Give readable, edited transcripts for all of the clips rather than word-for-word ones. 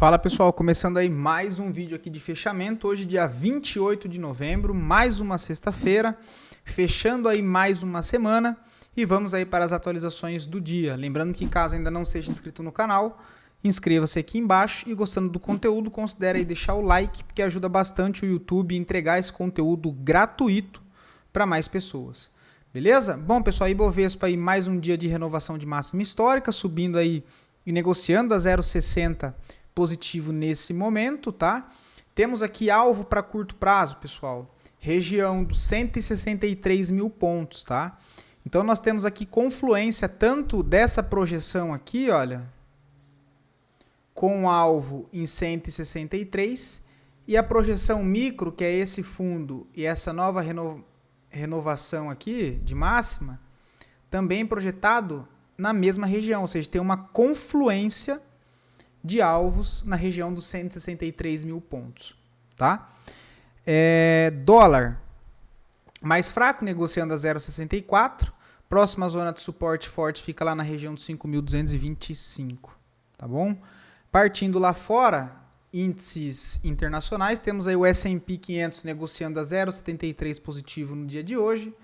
Fala pessoal, começando aí mais um vídeo aqui de fechamento, hoje dia 28 de novembro, mais uma sexta-feira, fechando aí mais uma semana e vamos aí para as atualizações do dia. Lembrando que caso ainda não seja inscrito no canal, inscreva-se aqui embaixo e gostando do conteúdo, considere aí deixar o like, porque ajuda bastante o YouTube a entregar esse conteúdo gratuito para mais pessoas. Beleza? Bom pessoal, Ibovespa aí mais um dia de renovação de máxima histórica, subindo aí e negociando a 0,60 positivo nesse momento, tá? Temos aqui alvo para curto prazo, pessoal, região dos 163 mil pontos, tá? Então nós temos aqui confluência tanto dessa projeção aqui, olha, com alvo em 163 e a projeção micro, que é esse fundo e essa nova renovação aqui de máxima, também projetado na mesma região, ou seja, tem uma confluência de alvos na região dos 163 mil pontos, tá? Dólar mais fraco, negociando a 0,64. Próxima zona de suporte forte fica lá na região dos 5.225, tá bom? Partindo lá fora, índices internacionais, temos aí o S&P 500 negociando a 0,73 positivo no dia de hoje.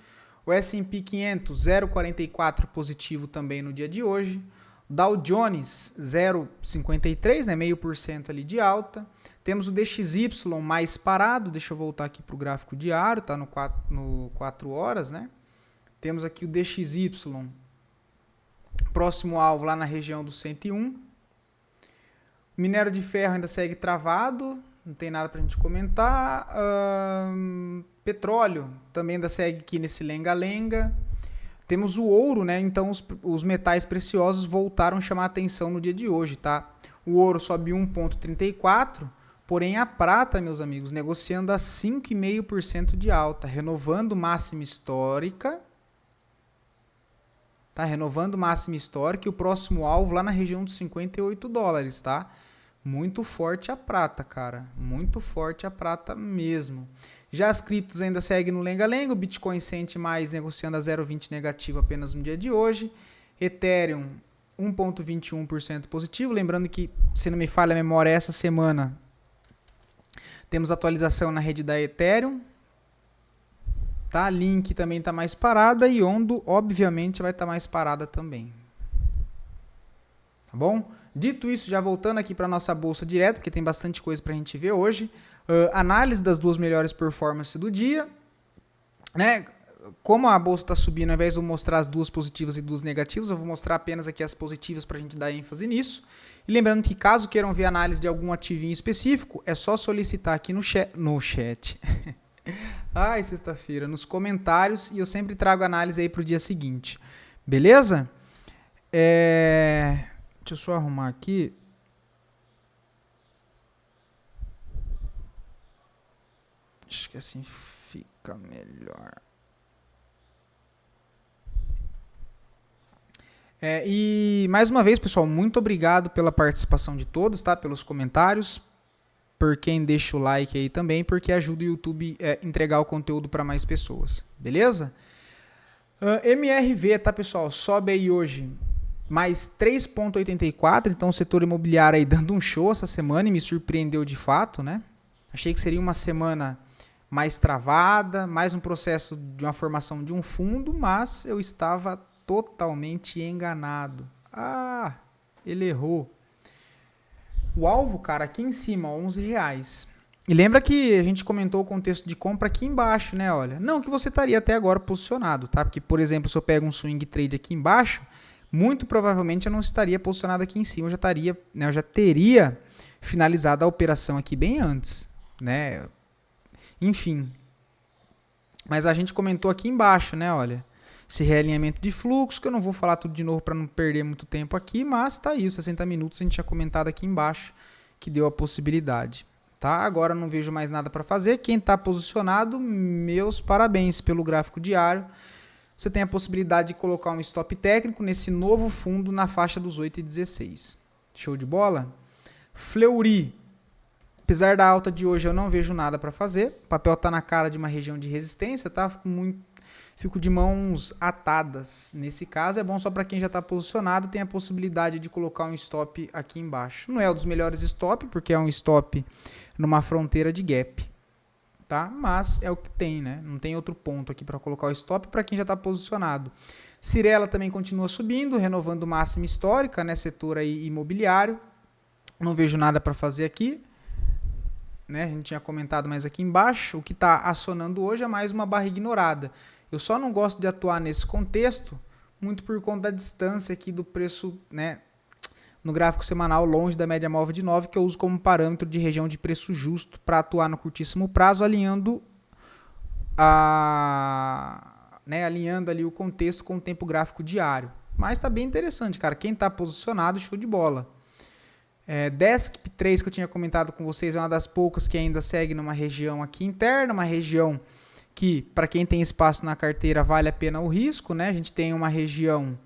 O S&P 500 0,44 positivo também no dia de hoje. Dow Jones 0,53, né, 0,5% ali de alta. Temos o DXY mais parado, deixa eu voltar aqui para o gráfico diário, tá no 4 horas, né? Temos aqui o DXY, próximo alvo lá na região do 101. O minério de ferro ainda segue travado, não tem nada para a gente comentar. Petróleo também ainda segue aqui nesse lenga-lenga. Temos o ouro, né? Então os metais preciosos voltaram a chamar a atenção no dia de hoje, tá? O ouro sobe 1,34, porém a prata, meus amigos, negociando a 5,5% de alta, renovando máxima histórica. Tá? Renovando máxima histórica e o próximo alvo lá na região dos $58, tá? Muito forte a prata, cara. Muito forte a prata mesmo. Já as criptos ainda seguem no lenga-lenga. O Bitcoin sente mais, negociando a 0,20 negativo apenas no dia de hoje. Ethereum 1,21% positivo. Lembrando que, se não me falha a memória, essa semana temos atualização na rede da Ethereum. Tá? Link também está mais parada e Ondo, obviamente, vai estar mais parada também. Tá bom? Dito isso, já voltando aqui para a nossa bolsa direto, porque tem bastante coisa para a gente ver hoje. Análise das duas melhores performances do dia. Né? Como a bolsa está subindo, ao invés de eu mostrar as duas positivas e duas negativas, eu vou mostrar apenas aqui as positivas para a gente dar ênfase nisso. E lembrando que caso queiram ver análise de algum ativinho específico, é só solicitar aqui no chat. Ai, sexta-feira, nos comentários, e eu sempre trago análise aí para o dia seguinte. Beleza? Deixa eu só arrumar aqui. Acho que assim fica melhor. E mais uma vez, pessoal, muito obrigado pela participação de todos, tá? Pelos comentários, por quem deixa o like aí também, porque ajuda o YouTube a entregar o conteúdo para mais pessoas. Beleza? MRV, tá, pessoal? Sobe aí hoje mais 3,84, então o setor imobiliário aí dando um show essa semana e me surpreendeu de fato, né? Achei que seria uma semana mais travada, mais um processo de uma formação de um fundo, mas eu estava totalmente enganado. Ele errou. O alvo, cara, aqui em cima, R$11. E lembra que a gente comentou o contexto de compra aqui embaixo, né? Olha, não que você estaria até agora posicionado, tá? Porque, por exemplo, se eu pego um swing trade aqui embaixo, muito provavelmente eu não estaria posicionado aqui em cima, eu já teria finalizado a operação aqui bem antes, né? Enfim. Mas a gente comentou aqui embaixo, né? Olha, esse realinhamento de fluxo, que eu não vou falar tudo de novo para não perder muito tempo aqui, mas tá aí, os 60 minutos a gente tinha comentado aqui embaixo, que deu a possibilidade. Tá? Agora não vejo mais nada para fazer. Quem está posicionado, meus parabéns pelo gráfico diário. Você tem a possibilidade de colocar um stop técnico nesse novo fundo na faixa dos 8,16. Show de bola? Fleury. Apesar da alta de hoje, eu não vejo nada para fazer. O papel está na cara de uma região de resistência, tá? fico de mãos atadas. Nesse caso, é bom só para quem já está posicionado, tem a possibilidade de colocar um stop aqui embaixo. Não é um dos melhores stop, porque é um stop numa fronteira de gap, tá? Mas é o que tem, né? Não tem outro ponto aqui para colocar o stop para quem já está posicionado. Cirela também continua subindo, renovando máxima histórica, né? Setor aí imobiliário. Não vejo nada para fazer aqui. Né? A gente tinha comentado mais aqui embaixo. O que está acionando hoje é mais uma barra ignorada. Eu só não gosto de atuar nesse contexto, muito por conta da distância aqui do preço, né? No gráfico semanal, longe da média móvel de 9, que eu uso como parâmetro de região de preço justo para atuar no curtíssimo prazo, alinhando alinhando ali o contexto com o tempo gráfico diário. Mas está bem interessante, cara. Quem está posicionado, show de bola. Desk 3 que eu tinha comentado com vocês é uma das poucas que ainda segue numa região aqui interna, uma região que, para quem tem espaço na carteira, vale a pena o risco, né? A gente tem uma região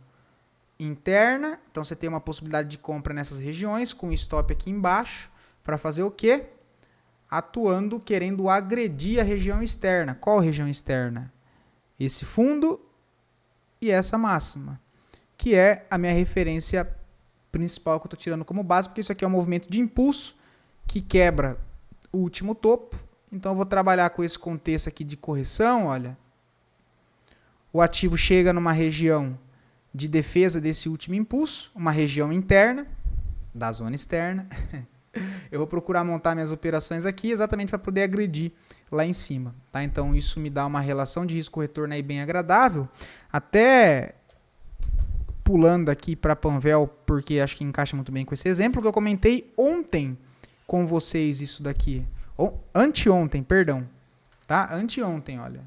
interna, então você tem uma possibilidade de compra nessas regiões, com stop aqui embaixo, para fazer o quê? Atuando, querendo agredir a região externa. Qual região externa? Esse fundo e essa máxima, que é a minha referência principal que eu estou tirando como base, porque isso aqui é um movimento de impulso que quebra o último topo. Então eu vou trabalhar com esse contexto aqui de correção, olha. O ativo chega numa região de defesa desse último impulso, uma região interna, da zona externa. Eu vou procurar montar minhas operações aqui exatamente para poder agredir lá em cima. Tá? Então isso me dá uma relação de risco-retorno aí bem agradável. Até pulando aqui para Panvel, porque acho que encaixa muito bem com esse exemplo, que eu comentei ontem com vocês isso daqui. Anteontem, perdão. Tá? Anteontem, olha.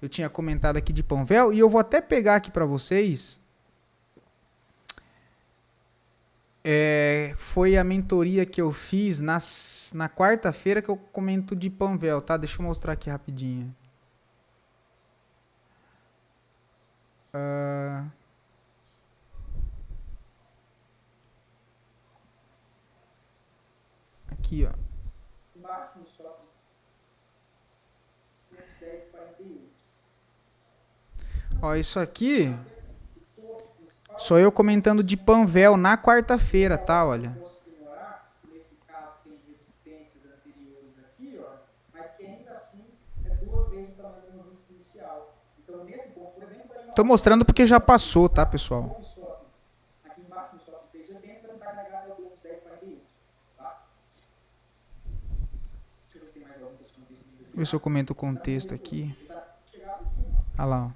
Eu tinha comentado aqui de Panvel e eu vou até pegar aqui para vocês. Foi a mentoria que eu fiz na quarta-feira que eu comento de Panvel, tá? Deixa eu mostrar aqui rapidinho. Aqui, ó. Embaixo no stop. 10,48. Ó, isso aqui sou eu comentando de Panvel na quarta-feira, tá? Olha. Nesse caso tem resistências anteriores aqui, ó, mas que ainda assim é 2 vezes o tamanho do risco inicial. Então, nesse ponto, por exemplo, tô mostrando porque já passou, tá, pessoal? Aqui embaixo no stop 3,80 não tá carregado ao ponto 10,48, tá? Deixa eu ver se tem mais algum contexto. Ver se eu comento o contexto aqui. Olha lá, ó.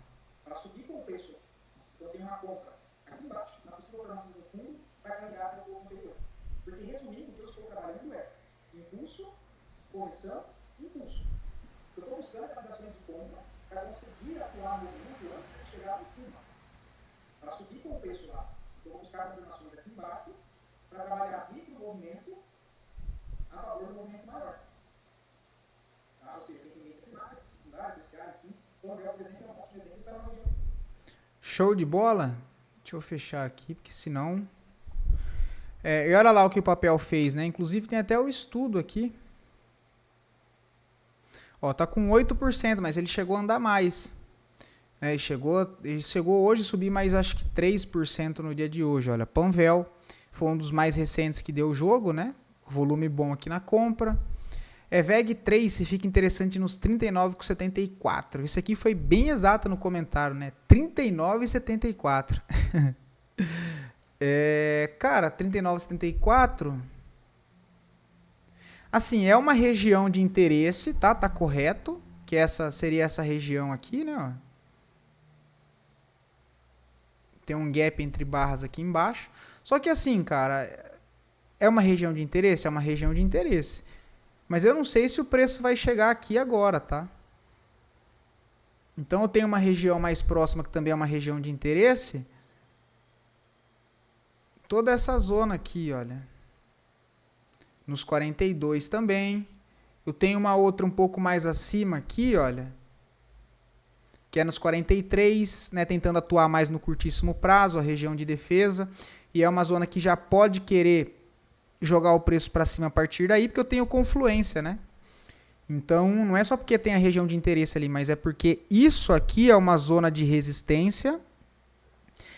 Para subir com o preço, então tem uma compra aqui embaixo, na possível operação do fundo, para carregar para o ponto anterior. Porque, resumindo, o que eu estou trabalhando é impulso, correção, impulso. Eu estou buscando recomendações de compra para conseguir atuar no movimento antes de chegar lá em cima. Para subir com o preço lá. Eu vou buscar informações aqui embaixo para trabalhar micro movimento a favor do movimento maior. Tá? Ou seja, tem tendência primária, secundária, terciária, enfim. Então, por exemplo, é um ótimo exemplo para uma região. Show de bola? Deixa eu fechar aqui, porque senão... e olha lá o que o papel fez, né? Inclusive tem até o estudo aqui. Ó, tá com 8%, mas ele chegou a andar mais. Ele chegou hoje a subir mais, acho que 3% no dia de hoje. Olha, Panvel foi um dos mais recentes que deu o jogo, né? Volume bom aqui na compra. VEG 3, se fica interessante nos 39,74. Isso aqui foi bem exato no comentário, né? 39,74. Cara, 39,74. Assim, é uma região de interesse, tá? Tá correto. Que seria essa região aqui, né? Ó. Tem um gap entre barras aqui embaixo. Só que assim, cara, é uma região de interesse? É uma região de interesse. Mas eu não sei se o preço vai chegar aqui agora, tá? Então eu tenho uma região mais próxima que também é uma região de interesse. Toda essa zona aqui, olha. Nos 42 também. Eu tenho uma outra um pouco mais acima aqui, olha. Que é nos 43, né? Tentando atuar mais no curtíssimo prazo, a região de defesa. E é uma zona que já pode querer jogar o preço para cima a partir daí, porque eu tenho confluência, né? Então, não é só porque tem a região de interesse ali, mas é porque isso aqui é uma zona de resistência,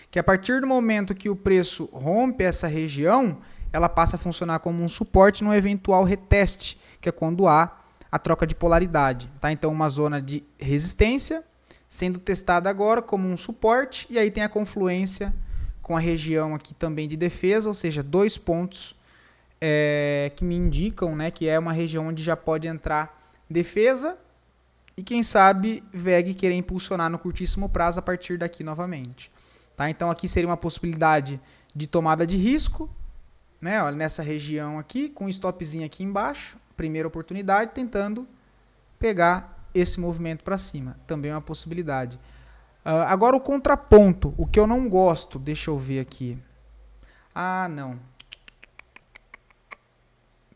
que a partir do momento que o preço rompe essa região, ela passa a funcionar como um suporte no eventual reteste, que é quando há a troca de polaridade. Tá? Então, uma zona de resistência sendo testada agora como um suporte, e aí tem a confluência com a região aqui também de defesa, ou seja, 2 pontos que me indicam, né, que é uma região onde já pode entrar defesa e quem sabe VEG querer impulsionar no curtíssimo prazo a partir daqui novamente. Tá? Então aqui seria uma possibilidade de tomada de risco, né, olha, nessa região aqui, com um stopzinho aqui embaixo, primeira oportunidade, tentando pegar esse movimento para cima, também é uma possibilidade. Agora o contraponto, o que eu não gosto, deixa eu ver aqui. Não.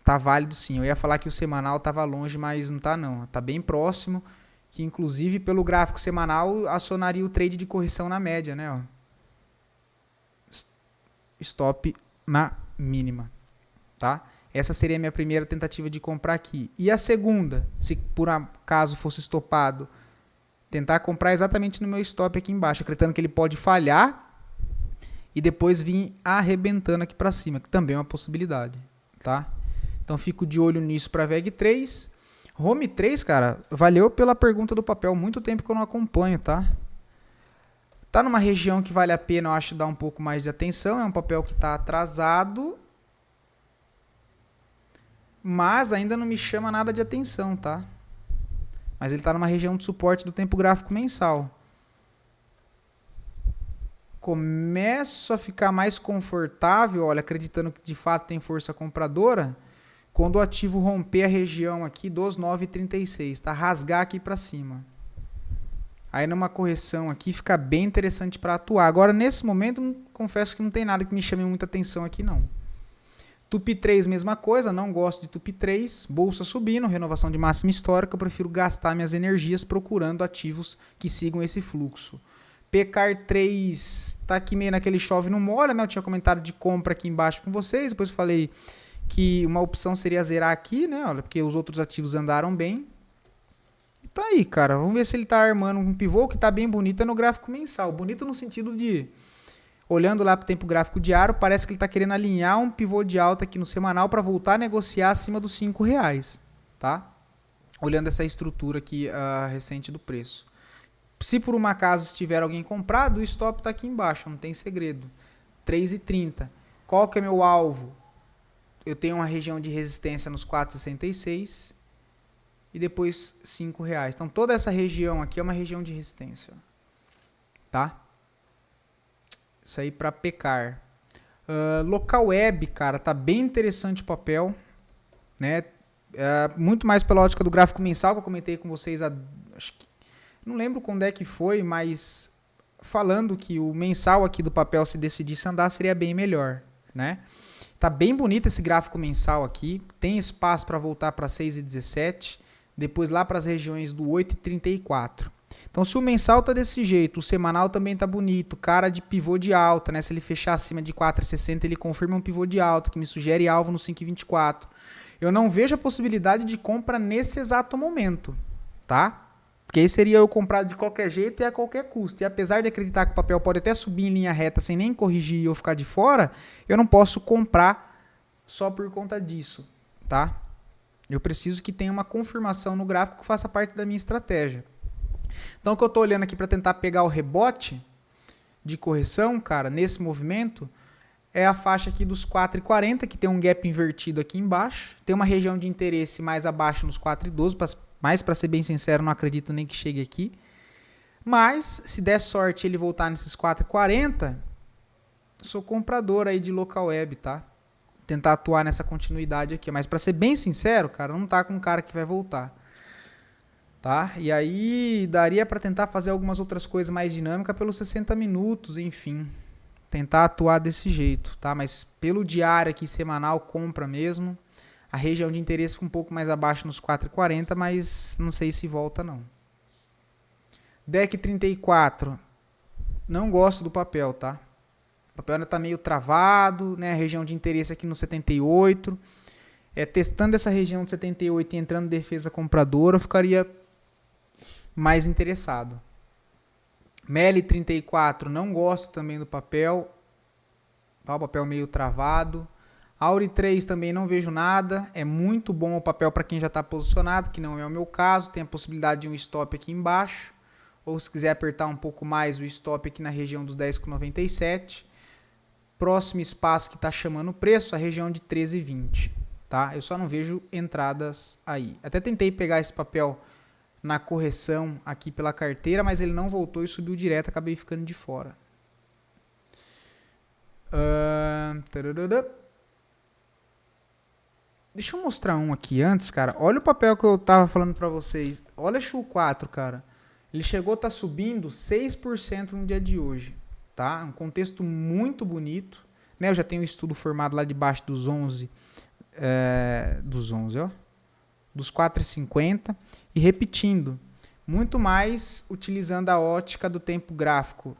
Tá válido sim. Eu ia falar que o semanal estava longe, mas não tá não. Tá bem próximo, que inclusive pelo gráfico semanal acionaria o trade de correção na média, né? Ó. Stop na mínima, tá? Essa seria a minha primeira tentativa de comprar aqui. E a segunda, se por acaso fosse estopado, tentar comprar exatamente no meu stop aqui embaixo, acreditando que ele pode falhar e depois vir arrebentando aqui para cima, que também é uma possibilidade, tá? Então fico de olho nisso para VEG 3. Home 3, cara, valeu pela pergunta do papel. Muito tempo que eu não acompanho, tá? Tá numa região que vale a pena, eu acho, dar um pouco mais de atenção. É um papel que está atrasado, mas ainda não me chama nada de atenção, tá? Mas ele está numa região de suporte do tempo gráfico mensal. Começo a ficar mais confortável, olha, acreditando que de fato tem força compradora, quando o ativo romper a região aqui dos 9,36, tá? Rasgar aqui para cima. Aí numa correção aqui fica bem interessante para atuar. Agora nesse momento, confesso que não tem nada que me chame muita atenção aqui não. Tupi 3, mesma coisa, não gosto de Tupi 3. Bolsa subindo, renovação de máxima histórica, eu prefiro gastar minhas energias procurando ativos que sigam esse fluxo. PCAR 3 tá aqui meio naquele chove não molha, né? Eu tinha comentado de compra aqui embaixo com vocês, depois falei que uma opção seria zerar aqui, né? Olha, porque os outros ativos andaram bem. E tá aí, cara. Vamos ver se ele tá armando um pivô que tá bem bonito no gráfico mensal. Bonito no sentido de, olhando lá pro tempo gráfico diário, parece que ele tá querendo alinhar um pivô de alta aqui no semanal para voltar a negociar acima dos R$5, tá? Olhando essa estrutura aqui recente do preço. Se por um acaso estiver alguém comprado, o stop tá aqui embaixo, não tem segredo. 3,30. Qual que é meu alvo? Eu tenho uma região de resistência nos 4,66 e depois R$5. Então toda essa região aqui é uma região de resistência, tá? Isso aí para pecar. Local web, cara, tá bem interessante o papel, né? Muito mais pela ótica do gráfico mensal que eu comentei com vocês, acho que, não lembro quando é que foi, mas falando que o mensal aqui do papel, se decidisse andar, seria bem melhor, né? Tá bem bonito esse gráfico mensal aqui. Tem espaço para voltar para 6,17. Depois lá para as regiões do 8,34. Então se o mensal tá desse jeito, o semanal também tá bonito. Cara de pivô de alta, né? Se ele fechar acima de 4,60, ele confirma um pivô de alta, que me sugere alvo no 5,24. Eu não vejo a possibilidade de compra nesse exato momento, tá? Porque aí seria eu comprar de qualquer jeito e a qualquer custo. E apesar de acreditar que o papel pode até subir em linha reta sem nem corrigir e eu ficar de fora, eu não posso comprar só por conta disso, tá? Eu preciso que tenha uma confirmação no gráfico que faça parte da minha estratégia. Então o que eu estou olhando aqui para tentar pegar o rebote de correção, cara, nesse movimento, é a faixa aqui dos 4,40, que tem um gap invertido aqui embaixo. Tem uma região de interesse mais abaixo nos 4,12, mas para ser bem sincero, não acredito nem que chegue aqui. Mas, se der sorte ele voltar nesses 4,40, sou comprador aí de local web, tá? Tentar atuar nessa continuidade aqui. Mas para ser bem sincero, cara, não tá com um cara que vai voltar. Tá? E aí daria para tentar fazer algumas outras coisas mais dinâmicas pelos 60 minutos, enfim. Tentar atuar desse jeito, tá? Mas pelo diário aqui, semanal, compra mesmo. A região de interesse fica um pouco mais abaixo nos 4,40, mas não sei se volta não. DEC 34. Não gosto do papel, tá? O papel ainda tá meio travado, né? A região de interesse aqui no 78. testando essa região de 78 e entrando defesa compradora, eu ficaria mais interessado. MELI 34, não gosto também do papel. Tá, o papel meio travado. Auri 3 também não vejo nada. É muito bom o papel para quem já está posicionado, que não é o meu caso. Tem a possibilidade de um stop aqui embaixo. Ou se quiser apertar um pouco mais, o stop aqui na região dos 10,97. Próximo espaço que está chamando o preço, a região de 13,20. Tá? Eu só não vejo entradas aí. Até tentei pegar esse papel na correção aqui pela carteira, mas ele não voltou e subiu direto, acabei ficando de fora. Deixa eu mostrar um aqui antes, cara. Olha o papel que eu tava falando pra vocês. Olha Shu 4, cara. Ele chegou a tá subindo 6% no dia de hoje, tá? Um contexto muito bonito, né? Eu já tenho um estudo formado lá debaixo dos 11, ó. Dos 4,50 e repetindo, muito mais utilizando a ótica do tempo gráfico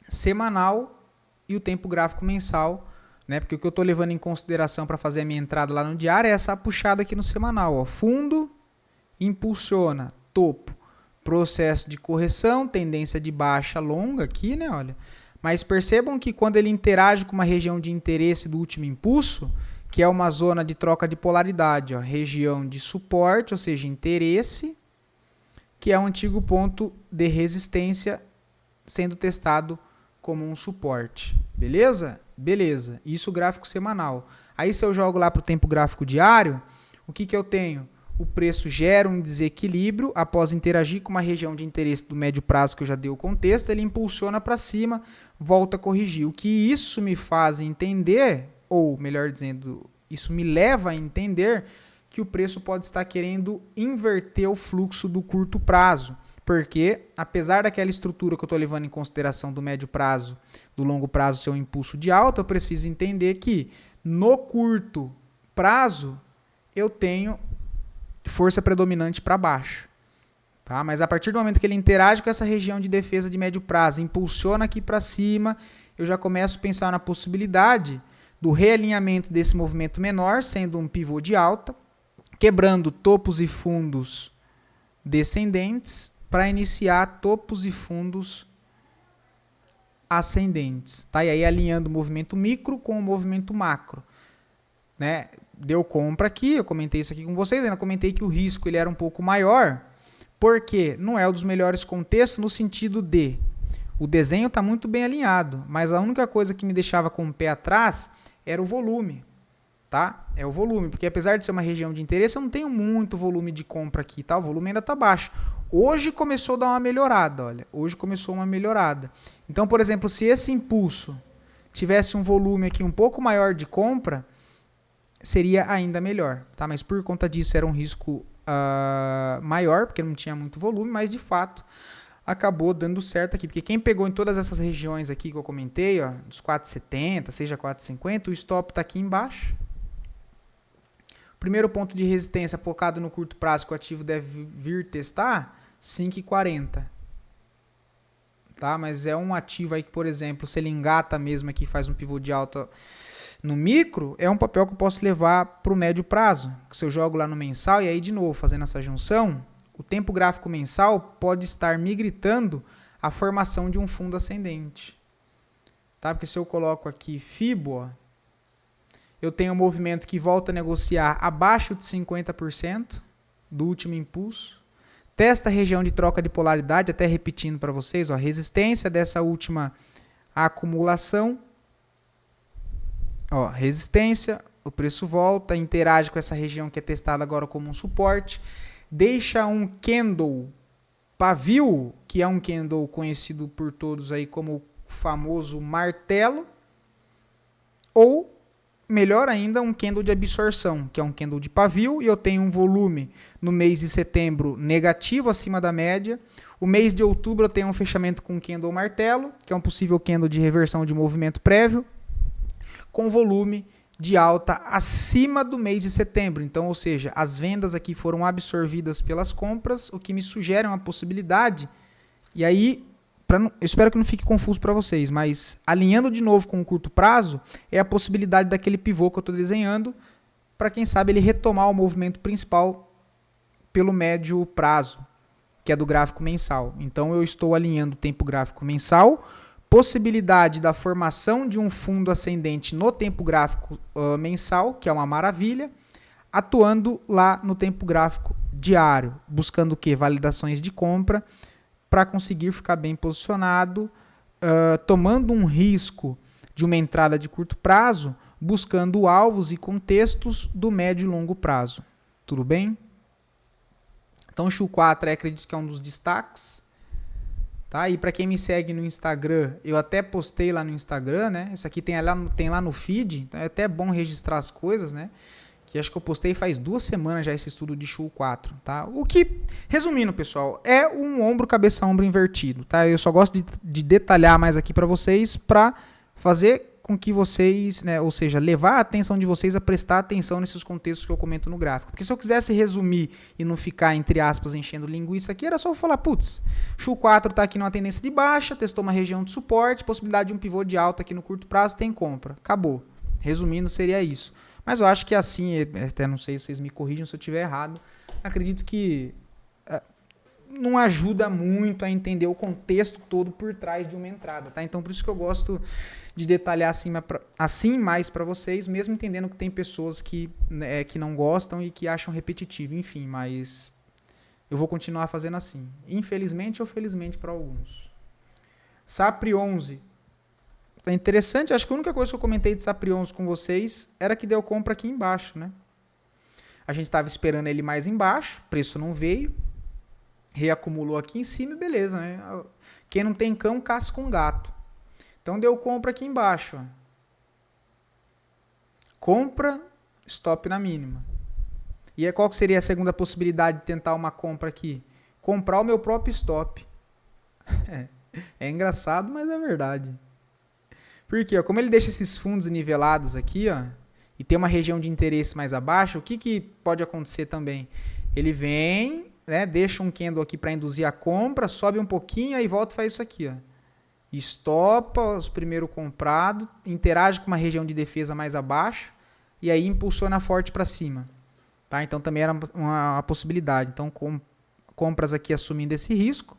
semanal e o tempo gráfico mensal, né? Porque o que eu estou levando em consideração para fazer a minha entrada lá no diário é essa puxada aqui no semanal, ó. Fundo impulsiona, topo, processo de correção, tendência de baixa longa aqui, né? Olha, mas percebam que quando ele interage com uma região de interesse do último impulso, que é uma zona de troca de polaridade, ó, região de suporte, ou seja, interesse, que é um antigo ponto de resistência sendo testado como um suporte. Beleza? Beleza. Isso gráfico semanal. Aí se eu jogo lá para o tempo gráfico diário, o que eu tenho? O preço gera um desequilíbrio após interagir com uma região de interesse do médio prazo que eu já dei o contexto, ele impulsiona para cima, volta a corrigir. O que isso me faz entender, ou melhor dizendo, isso me leva a entender que o preço pode estar querendo inverter o fluxo do curto prazo. Porque, apesar daquela estrutura que eu estou levando em consideração do médio prazo, do longo prazo ser um impulso de alta, eu preciso entender que no curto prazo eu tenho força predominante para baixo. Tá? Mas a partir do momento que ele interage com essa região de defesa de médio prazo, impulsiona aqui para cima, eu já começo a pensar na possibilidade do realinhamento desse movimento menor, sendo um pivô de alta, quebrando topos e fundos descendentes para iniciar topos e fundos ascendentes. Tá? E aí alinhando o movimento micro com o movimento macro. Né? Deu compra aqui, eu comentei isso aqui com vocês, ainda comentei que o risco ele era um pouco maior, porque não é um dos melhores contextos no sentido de o desenho está muito bem alinhado, mas a única coisa que me deixava com o pé atrás era o volume. Tá? É o volume, porque apesar de ser uma região de interesse, eu não tenho muito volume de compra aqui, tá? O volume ainda está baixo. Hoje começou a dar uma melhorada, olha. Hoje começou uma melhorada. Então, por exemplo, se esse impulso tivesse um volume aqui um pouco maior de compra, seria ainda melhor, tá? Mas por conta disso era um risco maior, porque não tinha muito volume, mas de fato acabou dando certo aqui, porque quem pegou em todas essas regiões aqui que eu comentei, ó, dos 4,70, seja 4,50, o stop está aqui embaixo. Primeiro ponto de resistência focado no curto prazo que o ativo deve vir testar, 5,40. Tá? Mas é um ativo aí que, por exemplo, se ele engata mesmo aqui, faz um pivô de alta no micro, é um papel que eu posso levar para o médio prazo. Se eu jogo lá no mensal e aí de novo fazendo essa junção, o tempo gráfico mensal pode estar me gritando a formação de um fundo ascendente. Tá? Porque se eu coloco aqui FIBO, ó, eu tenho um movimento que volta a negociar abaixo de 50% do último impulso. Testa a região de troca de polaridade, até repetindo para vocês, ó, resistência dessa última acumulação. Ó, resistência, o preço volta, interage com essa região que é testada agora como um suporte. Deixa um candle pavio, que é um candle conhecido por todos aí como o famoso martelo. Ou melhor ainda, um candle de absorção, que é um candle de pavio, e eu tenho um volume no mês de setembro negativo, acima da média. O mês de outubro eu tenho um fechamento com candle martelo, que é um possível candle de reversão de movimento prévio, com volume de alta acima do mês de setembro. Então, ou seja, as vendas aqui foram absorvidas pelas compras, o que me sugere uma possibilidade. E aí, eu espero que não fique confuso para vocês, mas alinhando de novo com o curto prazo, é a possibilidade daquele pivô que eu estou desenhando para quem sabe ele retomar o movimento principal pelo médio prazo, que é do gráfico mensal. Então eu estou alinhando o tempo gráfico mensal, possibilidade da formação de um fundo ascendente no tempo gráfico mensal, que é uma maravilha, atuando lá no tempo gráfico diário, buscando o quê? Validações de compra para conseguir ficar bem posicionado, tomando um risco de uma entrada de curto prazo, buscando alvos e contextos do médio e longo prazo. Tudo bem? Então o XU4 acredito que é um dos destaques. Tá? E para quem me segue no Instagram, eu até postei lá no Instagram, né? Isso aqui tem lá no feed, então é até bom registrar as coisas, né? Que acho que eu postei faz 2 semanas já esse estudo de XU4, tá? O que, resumindo, pessoal, é um ombro, cabeça, ombro invertido, tá? Eu só gosto de detalhar mais aqui para vocês, para fazer com que vocês, né, ou seja, levar a atenção de vocês a prestar atenção nesses contextos que eu comento no gráfico. Porque se eu quisesse resumir e não ficar, entre aspas, enchendo linguiça aqui, era só eu falar, putz, XU4 está aqui numa tendência de baixa, testou uma região de suporte, possibilidade de um pivô de alta aqui no curto prazo, tem compra. Acabou. Resumindo, seria isso. Mas eu acho que assim, até não sei, vocês me corrijam se eu estiver errado, acredito que não ajuda muito a entender o contexto todo por trás de uma entrada, tá? Então por isso que eu gosto de detalhar assim mais para vocês, mesmo entendendo que tem pessoas que não gostam e que acham repetitivo, enfim, mas eu vou continuar fazendo assim, infelizmente ou felizmente para alguns. SAPRI 11. É interessante, acho que a única coisa que eu comentei de SAPRI 11 com vocês era que deu compra aqui embaixo, né? A gente estava esperando ele mais embaixo, o preço não veio, reacumulou aqui em cima e beleza, né? Quem não tem cão, caça com gato. Então deu compra aqui embaixo. Ó. Compra, stop na mínima. E qual que seria a segunda possibilidade de tentar uma compra aqui? Comprar o meu próprio stop. É engraçado, mas é verdade. Por quê? Como ele deixa esses fundos nivelados aqui, ó, e tem uma região de interesse mais abaixo, o que pode acontecer também? Ele vem, né, deixa um candle aqui para induzir a compra, sobe um pouquinho, aí volta e faz isso aqui. Ó. Estopa os primeiros comprados, interage com uma região de defesa mais abaixo, e aí impulsiona forte para cima. Tá? Então também era uma possibilidade. Então compras aqui assumindo esse risco.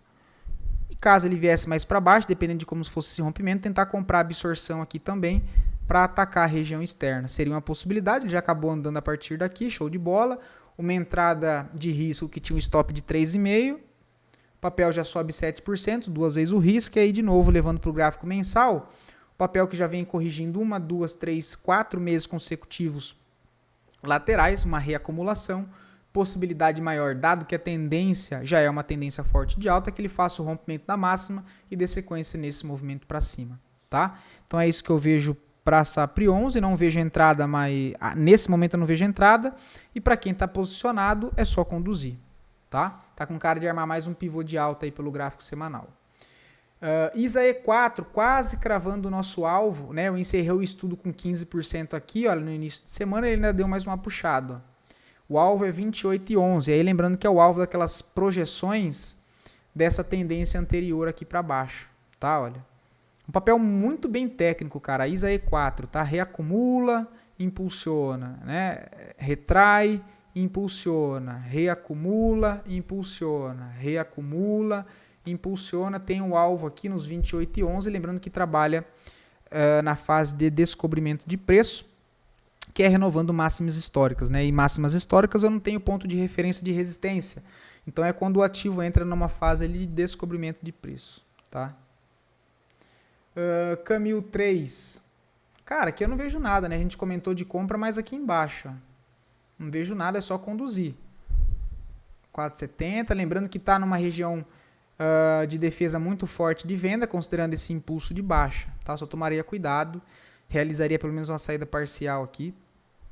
E caso ele viesse mais para baixo, dependendo de como fosse esse rompimento, tentar comprar absorção aqui também para atacar a região externa. Seria uma possibilidade, ele já acabou andando a partir daqui, show de bola. Uma entrada de risco que tinha um stop de 3,5%. O papel já sobe 7%, 2 vezes o risco, e aí de novo levando para o gráfico mensal. O papel que já vem corrigindo 1, 2, 3, 4 meses consecutivos laterais, uma reacumulação. Possibilidade maior, dado que a tendência já é uma tendência forte de alta, que ele faça o rompimento da máxima e dê sequência nesse movimento para cima, tá? Então é isso que eu vejo para a SAPRI 11, não vejo entrada, mas nesse momento eu não vejo entrada, e para quem está posicionado é só conduzir, tá? Tá com cara de armar mais um pivô de alta aí pelo gráfico semanal. ISA E4, quase cravando o nosso alvo, né? Eu encerrei o estudo com 15% aqui, olha, no início de semana ele ainda deu mais uma puxada, ó. O alvo é 28,11. Aí lembrando que é o alvo daquelas projeções dessa tendência anterior aqui para baixo, tá? Olha. Um papel muito bem técnico, cara. A ISA E4, tá? Reacumula, impulsiona, né? Retrai, impulsiona, reacumula, impulsiona, reacumula, impulsiona. Tem o alvo aqui nos 28,11, lembrando que trabalha na fase de descobrimento de preço, que é renovando máximas históricas, né? E máximas históricas eu não tenho ponto de referência de resistência. Então é quando o ativo entra numa fase ali de descobrimento de preço, tá? Camil 3. Cara, aqui eu não vejo nada, né? A gente comentou de compra, mas aqui embaixo, ó, não vejo nada, é só conduzir. 4,70, lembrando que está numa região de defesa muito forte de venda, considerando esse impulso de baixa, tá? Só tomaria cuidado, realizaria pelo menos uma saída parcial aqui,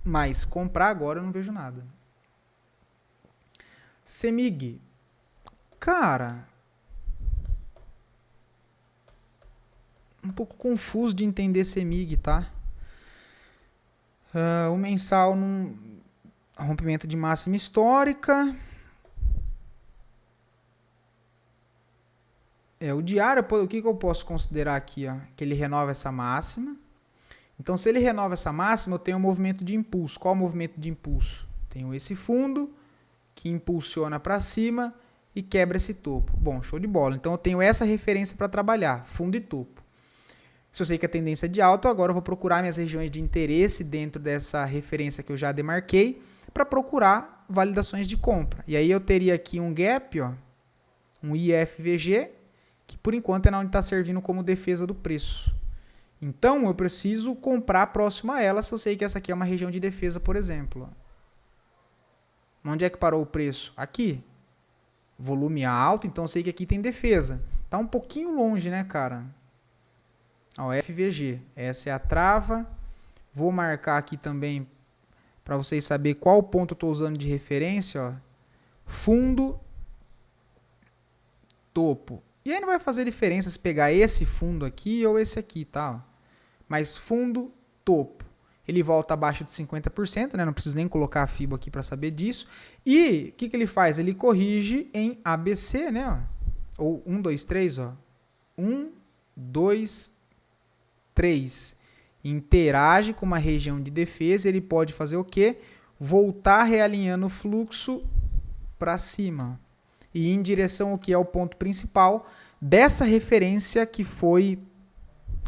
mas comprar agora eu não vejo nada. CEMIG. Cara, um pouco confuso de entender CEMIG, tá? O mensal num rompimento de máxima histórica. O diário, o que eu posso considerar aqui? Ó? Que ele renova essa máxima. Então, se ele renova essa máxima, eu tenho um movimento de impulso. Qual o movimento de impulso? Tenho esse fundo que impulsiona para cima e quebra esse topo. Bom, show de bola. Então, eu tenho essa referência para trabalhar, fundo e topo. Se eu sei que a tendência é de alta, agora eu vou procurar minhas regiões de interesse dentro dessa referência que eu já demarquei para procurar validações de compra. E aí eu teria aqui um gap, ó, um IFVG, que por enquanto é onde está servindo como defesa do preço. Então eu preciso comprar próximo a ela se eu sei que essa aqui é uma região de defesa, por exemplo. Onde é que parou o preço? Aqui. Volume alto, então eu sei que aqui tem defesa. Tá um pouquinho longe, né, cara? Ó, FVG. Essa é a trava. Vou marcar aqui também para vocês saberem qual ponto eu estou usando de referência. Ó. Fundo, topo. E aí não vai fazer diferença se pegar esse fundo aqui ou esse aqui, tá? Mas fundo, topo. Ele volta abaixo de 50%, né? Não preciso nem colocar a FIBO aqui para saber disso. E o que ele faz? Ele corrige em ABC, né? Ou 1, 2, 3, ó. 1, 2, 3. Interage com uma região de defesa, ele pode fazer o quê? Voltar realinhando o fluxo para cima. E em direção ao que é o ponto principal dessa referência que foi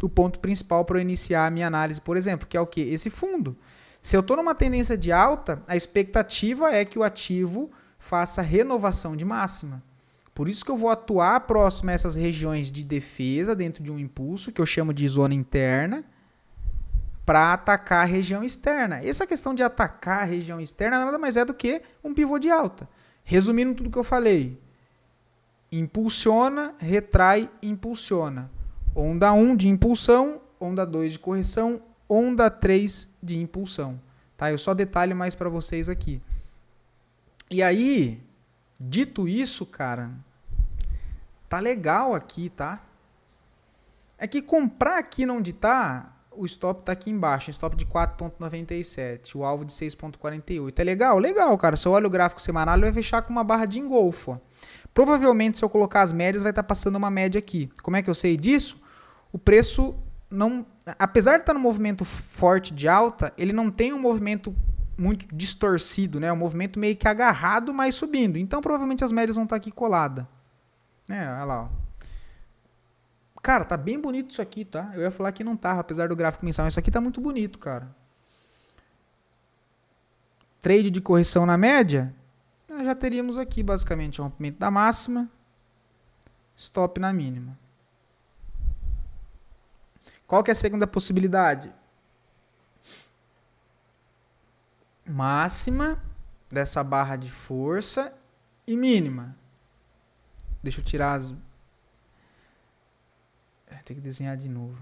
o ponto principal para eu iniciar a minha análise, por exemplo, que é o quê? Esse fundo. Se eu estou numa tendência de alta, a expectativa é que o ativo faça renovação de máxima. Por isso que eu vou atuar próximo a essas regiões de defesa dentro de um impulso, que eu chamo de zona interna, para atacar a região externa. Essa questão de atacar a região externa nada mais é do que um pivô de alta. Resumindo tudo que eu falei, impulsiona, retrai, impulsiona. Onda 1 de impulsão, onda 2 de correção, onda 3 de impulsão. Tá? Eu só detalho mais para vocês aqui. E aí, dito isso, cara, tá legal aqui, tá? É que comprar aqui onde tá, o stop tá aqui embaixo, stop de 4,97, o alvo de 6,48. É legal? Legal, cara. Se eu olho o gráfico semanal, ele vai fechar com uma barra de engolfo. Ó. Provavelmente, se eu colocar as médias, vai estar passando uma média aqui. Como é que eu sei disso? O preço não... Apesar de estar no movimento forte de alta, ele não tem um movimento muito distorcido, né? Um movimento meio que agarrado, mas subindo. Então, provavelmente, as médias vão estar aqui coladas. Olha lá, ó. Cara, tá bem bonito isso aqui, tá? Eu ia falar que não tava, apesar do gráfico mensal. Isso aqui tá muito bonito, cara. Trade de correção na média. Nós já teríamos aqui, basicamente, o rompimento da máxima. Stop na mínima. Qual que é a segunda possibilidade? Máxima dessa barra de força e mínima. Deixa eu tirar as... Tem que desenhar de novo.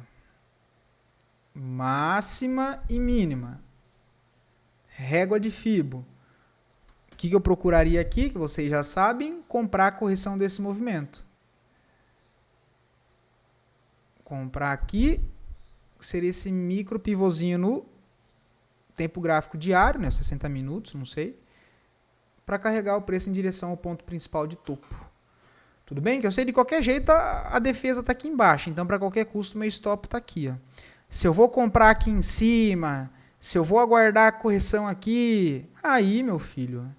Máxima e mínima. Régua de Fibo. O que eu procuraria aqui, que vocês já sabem? Comprar a correção desse movimento. Comprar aqui, seria esse micro pivôzinho no tempo gráfico diário, né? 60 minutos, não sei. Para carregar o preço em direção ao ponto principal de topo. Tudo bem? Que eu sei de qualquer jeito a defesa está aqui embaixo. Então, para qualquer custo, meu stop está aqui. Ó. Se eu vou comprar aqui em cima, se eu vou aguardar a correção aqui, aí, meu filho,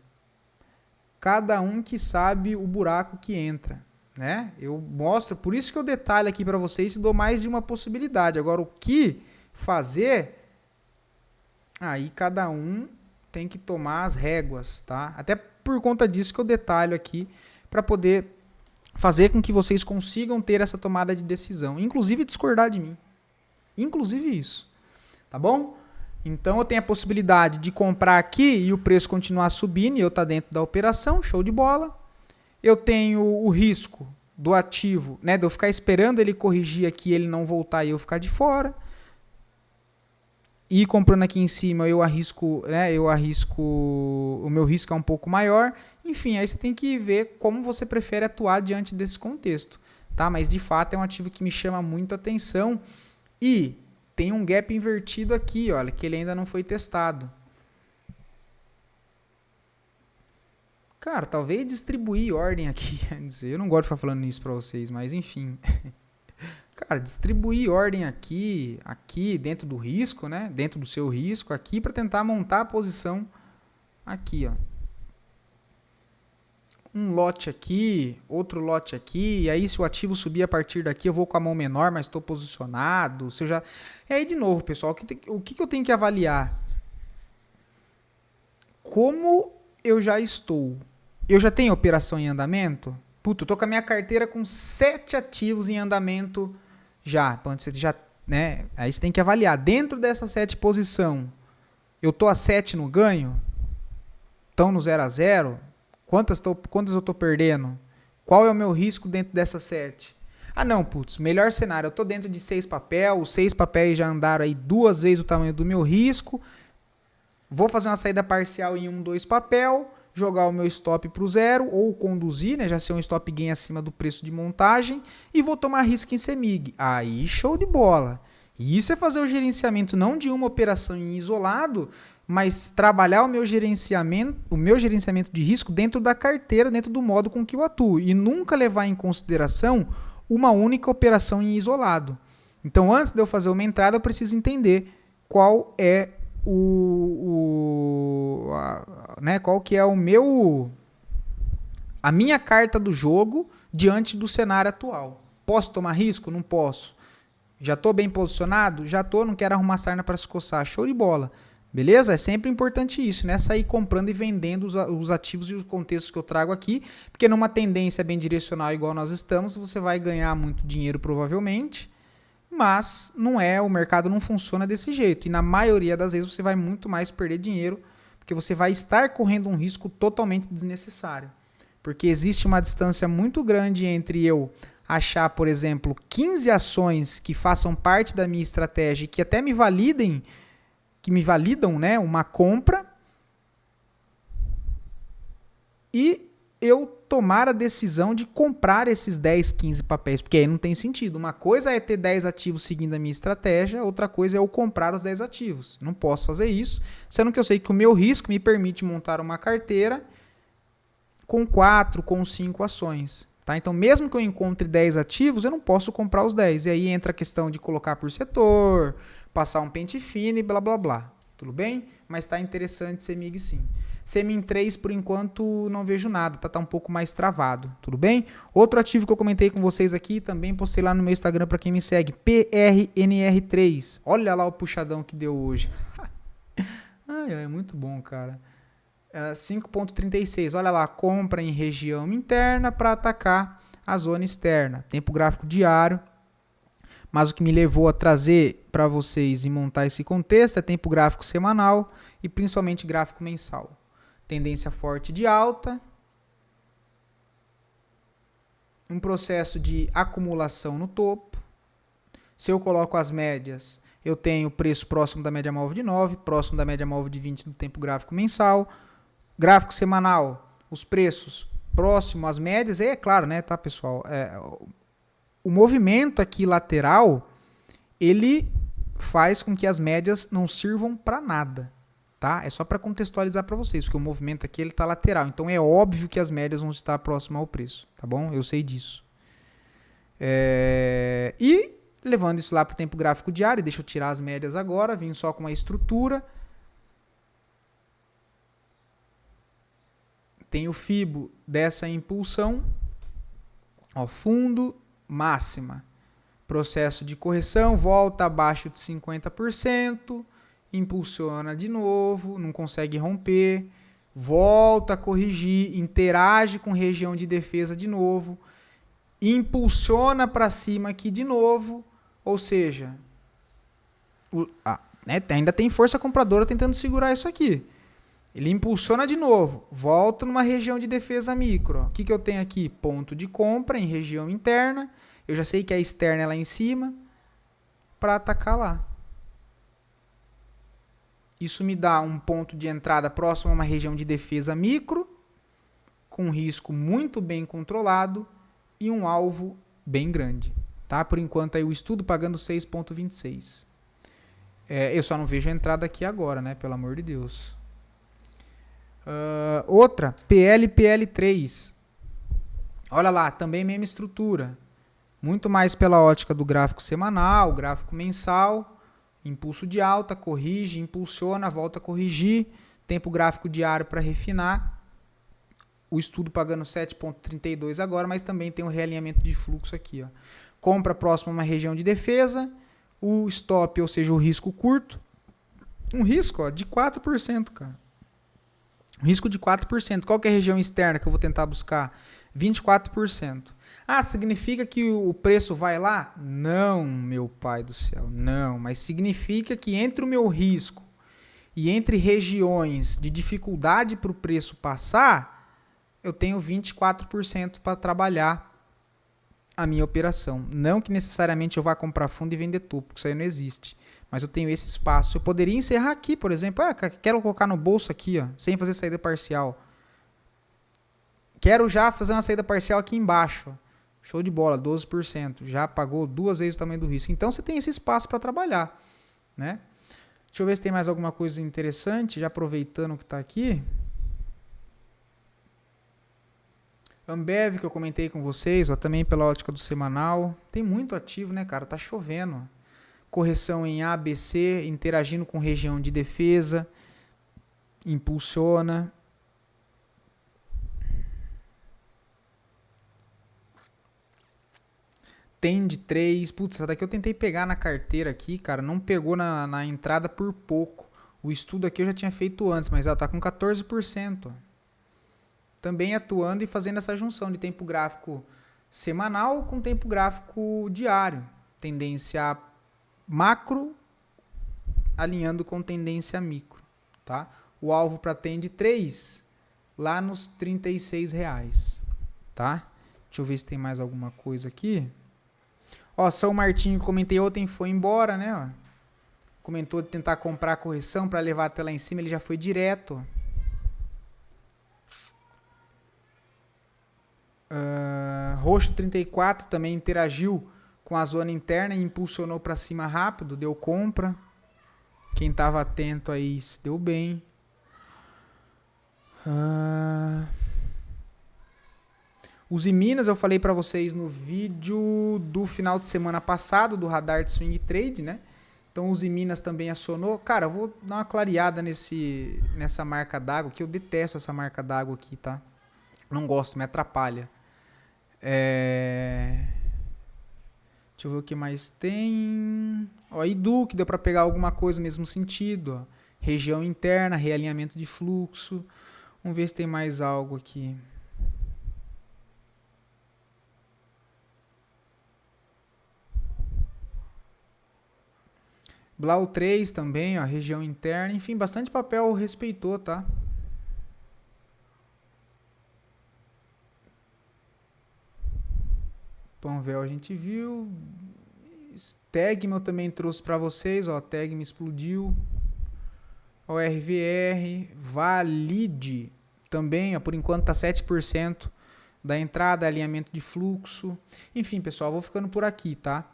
cada um que sabe o buraco que entra. Né? Eu mostro, por isso que eu detalho aqui para vocês e dou mais de uma possibilidade. Agora, o que fazer, aí cada um tem que tomar as réguas. Tá? Até por conta disso que eu detalho aqui para poder fazer com que vocês consigam ter essa tomada de decisão, inclusive discordar de mim. Inclusive isso. Tá bom? Então eu tenho a possibilidade de comprar aqui e o preço continuar subindo e eu estar dentro da operação, show de bola. Eu tenho o risco do ativo, né, de eu ficar esperando ele corrigir aqui, ele não voltar e eu ficar de fora. E comprando aqui em cima eu arrisco, o meu risco é um pouco maior. Enfim, aí você tem que ver como você prefere atuar diante desse contexto, tá? Mas de fato é um ativo que me chama muito a atenção e tem um gap invertido aqui, olha, que ele ainda não foi testado. Cara, talvez distribuir ordem aqui, eu não gosto de ficar falando isso para vocês, mas enfim. Cara, distribuir ordem aqui, dentro do risco, né? Dentro do seu risco aqui para tentar montar a posição aqui, ó. Um lote aqui, outro lote aqui, e aí se o ativo subir a partir daqui, eu vou com a mão menor, mas estou posicionado. Se eu já... E aí, de novo, pessoal, o que eu tenho que avaliar? Como eu já estou? Eu já tenho operação em andamento? Puta, eu tô com a minha carteira com 7 ativos em andamento já. Você já, né? Aí você tem que avaliar. Dentro dessa 7 posição, eu tô a 7 no ganho? Estão no 0 a 0? Quantas eu tô perdendo? Qual é o meu risco dentro dessas 7? Ah, não, putz, melhor cenário. Eu tô dentro de 6 papéis, os 6 papéis já andaram aí 2 vezes o tamanho do meu risco. Vou fazer uma saída parcial em 1, 2 papel, jogar o meu stop para o 0 ou conduzir, né, já ser um stop gain acima do preço de montagem e vou tomar risco em CEMIG. Aí, show de bola. Isso é fazer o gerenciamento não de uma operação em isolado, mas trabalhar o meu gerenciamento de risco dentro da carteira, dentro do modo com que eu atuo e nunca levar em consideração uma única operação em isolado. Então, antes de eu fazer uma entrada, eu preciso entender qual é qual que é a minha carta do jogo diante do cenário atual. Posso tomar risco? Não posso. Já estou bem posicionado? Já estou, não quero arrumar sarna para se coçar. Show de bola. Beleza? É sempre importante isso, né? Sair comprando e vendendo os ativos e os contextos que eu trago aqui, porque numa tendência bem direcional igual nós estamos, você vai ganhar muito dinheiro provavelmente, mas não é, o mercado não funciona desse jeito. E na maioria das vezes você vai muito mais perder dinheiro, porque você vai estar correndo um risco totalmente desnecessário. Porque existe uma distância muito grande entre eu achar, por exemplo, 15 ações que façam parte da minha estratégia e que até me validam, né, uma compra, e eu tomar a decisão de comprar esses 10, 15 papéis, porque aí não tem sentido. Uma coisa é ter 10 ativos seguindo a minha estratégia, outra coisa é eu comprar os 10 ativos. Não posso fazer isso, sendo que eu sei que o meu risco me permite montar uma carteira com 4, com 5 ações. Tá? Então, mesmo que eu encontre 10 ativos, eu não posso comprar os 10. E aí entra a questão de colocar por setor, passar um pente fino e blá, blá, blá. Tudo bem? Mas está interessante CEMIG sim. CEMIG 3, por enquanto, não vejo nada. Tá um pouco mais travado. Tudo bem? Outro ativo que eu comentei com vocês aqui, também postei lá no meu Instagram para quem me segue. PRNR3. Olha lá o puxadão que deu hoje. É muito bom, cara. 5,36. Olha lá, compra em região interna para atacar a zona externa. Tempo gráfico diário. Mas o que me levou a trazer para vocês e montar esse contexto é tempo gráfico semanal e principalmente gráfico mensal. Tendência forte de alta. Um processo de acumulação no topo. Se eu coloco as médias, eu tenho preço próximo da média móvel de 9, próximo da média móvel de 20 no tempo gráfico mensal. Gráfico semanal, os preços próximos às médias, é claro, né, tá, pessoal? O movimento aqui lateral, ele faz com que as médias não sirvam para nada, tá? É só para contextualizar para vocês, porque o movimento aqui ele tá lateral, então é óbvio que as médias vão estar próximas ao preço, tá bom? Eu sei disso. E levando isso lá para o tempo gráfico diário, deixa eu tirar as médias agora, vim só com uma estrutura. Tem o FIBO dessa impulsão, ó, fundo, máxima. Processo de correção, volta abaixo de 50%, impulsiona de novo, não consegue romper, volta a corrigir, interage com região de defesa de novo, impulsiona para cima aqui de novo, ou seja, ainda tem força compradora tentando segurar isso aqui. Ele impulsiona de novo, volta numa região de defesa micro. O que eu tenho aqui? Ponto de compra em região interna. Eu já sei que a externa é lá em cima, para atacar lá. Isso me dá um ponto de entrada próximo a uma região de defesa micro, com risco muito bem controlado e um alvo bem grande. Tá? Por enquanto, aí o estudo pagando 6,26. Eu só não vejo a entrada aqui agora, né? Pelo amor de Deus. Outra, PL3. Olha lá, também mesma estrutura. Muito mais pela ótica do gráfico semanal, gráfico mensal, impulso de alta, corrige, impulsiona, volta a corrigir, tempo gráfico diário para refinar. O estudo pagando 7,32 agora, mas também tem um realinhamento de fluxo aqui. Ó. Compra próximo a uma região de defesa, o stop, ou seja, o risco curto. Um risco ó, de 4%, cara. Um risco de 4%. Qual que é a região externa que eu vou tentar buscar? 24%. Ah, significa que o preço vai lá? Não, meu pai do céu, não. Mas significa que entre o meu risco e entre regiões de dificuldade para o preço passar, eu tenho 24% para trabalhar a minha operação. Não que necessariamente eu vá comprar fundo e vender topo, porque isso aí não existe. Mas eu tenho esse espaço. Eu poderia encerrar aqui, por exemplo. Ah, quero colocar no bolso aqui, ó, sem fazer saída parcial. Quero já fazer uma saída parcial aqui embaixo. Ó. Show de bola, 12%. Já pagou 2 vezes o tamanho do risco. Então você tem esse espaço para trabalhar. Né? Deixa eu ver se tem mais alguma coisa interessante, já aproveitando que está aqui. Ambev, que eu comentei com vocês, ó, também pela ótica do semanal. Tem muito ativo, né, cara? Tá chovendo. Correção em A, B, C, interagindo com região de defesa. Impulsiona. Tende 3. Putz, essa daqui eu tentei pegar na carteira aqui, cara. Não pegou na entrada por pouco. O estudo aqui eu já tinha feito antes, mas ela tá com 14%. Também atuando e fazendo essa junção de tempo gráfico semanal com tempo gráfico diário. Tendência macro alinhando com tendência micro. Tá? O alvo para Tende 3, lá nos R$36. Tá? Deixa eu ver se tem mais alguma coisa aqui. Ó, São Martinho, comentei ontem, foi embora, né? Ó. Comentou de tentar comprar a correção para levar até lá em cima, ele já foi direto. Roxo 34 também interagiu com a zona interna e impulsionou para cima rápido, deu compra. Quem estava atento aí se deu bem. Uzi Minas, eu falei para vocês no vídeo do final de semana passado, do radar de swing trade, né? Então, Uzi Minas também acionou. Cara, eu vou dar uma clareada nessa marca d'água, que eu detesto essa marca d'água aqui, tá? Não gosto, me atrapalha. Deixa eu ver o que mais tem. Ó, Idu, que deu para pegar alguma coisa no mesmo sentido. Ó. Região interna, realinhamento de fluxo. Vamos ver se tem mais algo aqui. Blau 3 também, ó, região interna. Enfim, bastante papel respeitou, tá? Panvel a gente viu. Tegma eu também trouxe para vocês, ó. Tegma explodiu. ORVR, Valide também, ó, por enquanto tá 7% da entrada, alinhamento de fluxo. Enfim, pessoal, vou ficando por aqui, tá?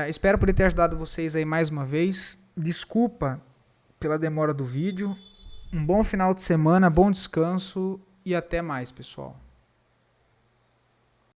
Espero poder ter ajudado vocês aí mais uma vez. Desculpa pela demora do vídeo. Um bom final de semana, bom descanso e até mais, pessoal.